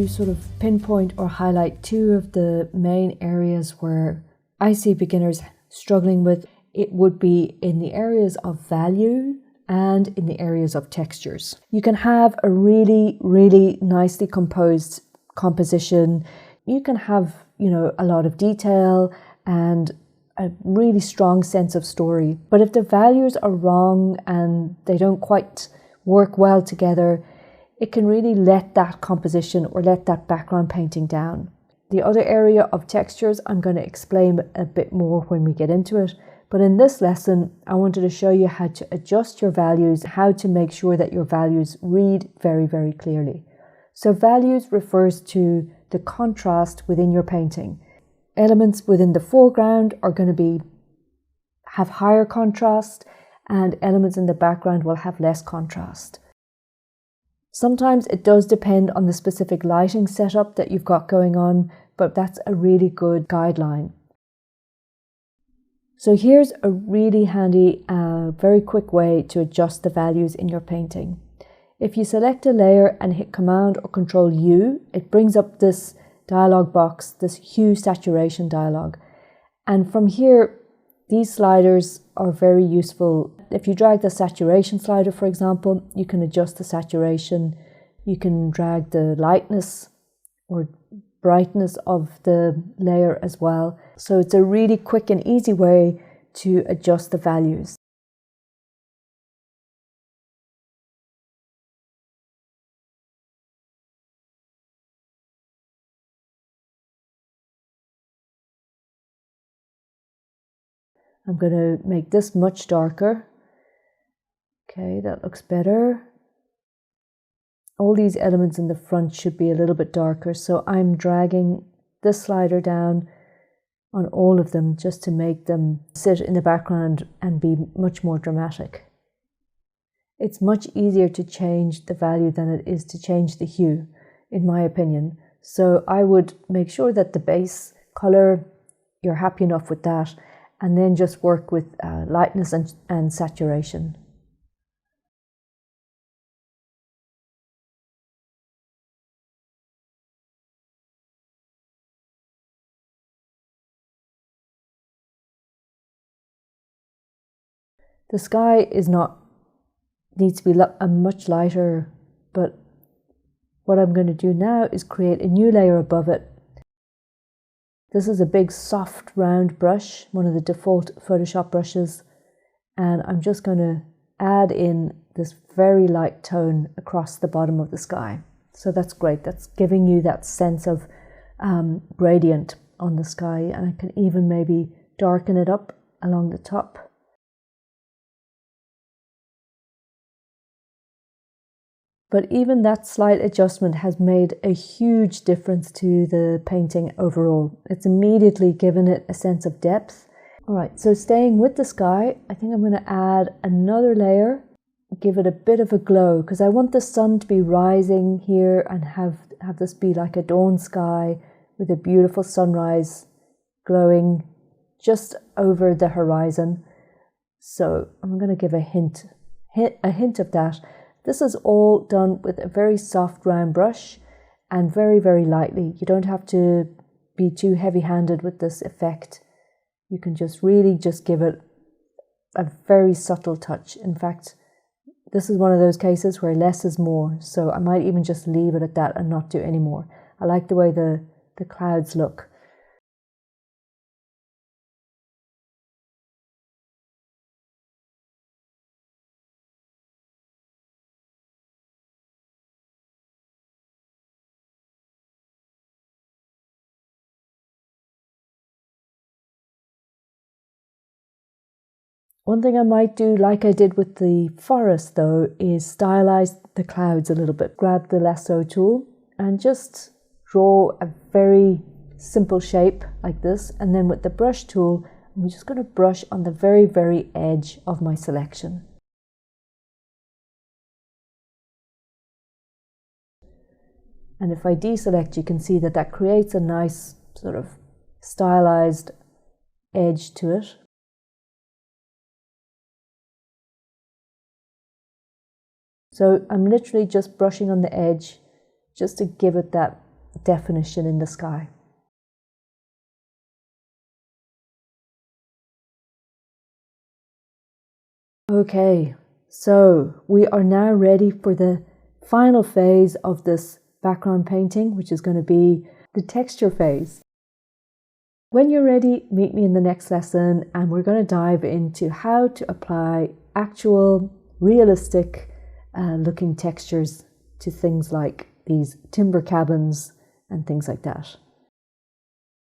to sort of pinpoint or highlight two of the main areas where I see beginners struggling with. It would be in the areas of value and in the areas of textures. You can have a really, really nicely composed composition. You can have, a lot of detail and a really strong sense of story. But if the values are wrong and they don't quite work well together, it can really let that composition or let that background painting down. The other area of textures I'm going to explain a bit more when we get into it. But in this lesson, I wanted to show you how to adjust your values, how to make sure that your values read very, very clearly. So values refers to the contrast within your painting. Elements within the foreground are going to have higher contrast, and elements in the background will have less contrast. Sometimes it does depend on the specific lighting setup that you've got going on, but that's a really good guideline. So here's a really handy, very quick way to adjust the values in your painting. If you select a layer and hit Command or Control U, it brings up this dialog box, this hue saturation dialog. And from here, these sliders are very useful. If you drag the saturation slider, for example, you can adjust the saturation. You can drag the lightness or brightness of the layer as well. So it's a really quick and easy way to adjust the values. I'm going to make this much darker. Okay, that looks better. All these elements in the front should be a little bit darker, so I'm dragging this slider down on all of them just to make them sit in the background and be much more dramatic. It's much easier to change the value than it is to change the hue, in my opinion. So I would make sure that the base color, you're happy enough with that, and then just work with lightness and saturation. The sky needs to be a much lighter, but what I'm going to do now is create a new layer above it. This is a big soft round brush, one of the default Photoshop brushes, and I'm just going to add in this very light tone across the bottom of the sky. So that's great. That's giving you that sense of gradient on the sky, and I can even maybe darken it up along the top. But even that slight adjustment has made a huge difference to the painting overall. It's immediately given it a sense of depth. All right, so staying with the sky, I think I'm going to add another layer, give it a bit of a glow, because I want the sun to be rising here and have this be like a dawn sky with a beautiful sunrise glowing just over the horizon. So I'm going to give a hint of that. This is all done with a very soft round brush and very, very lightly. You don't have to be too heavy-handed with this effect. You can just really just give it a very subtle touch. In fact, this is one of those cases where less is more. So I might even just leave it at that and not do any more. I like the way the clouds look. One thing I might do, like I did with the forest though, is stylize the clouds a little bit. Grab the lasso tool and just draw a very simple shape like this. And then with the brush tool, I'm just going to brush on the very, very edge of my selection. And if I deselect, you can see that that creates a nice sort of stylized edge to it. So I'm literally just brushing on the edge just to give it that definition in the sky. Okay, so we are now ready for the final phase of this background painting, which is going to be the texture phase. When you're ready, meet me in the next lesson, and we're going to dive into how to apply actual, realistic looking textures to things like these timber cabins and things like that.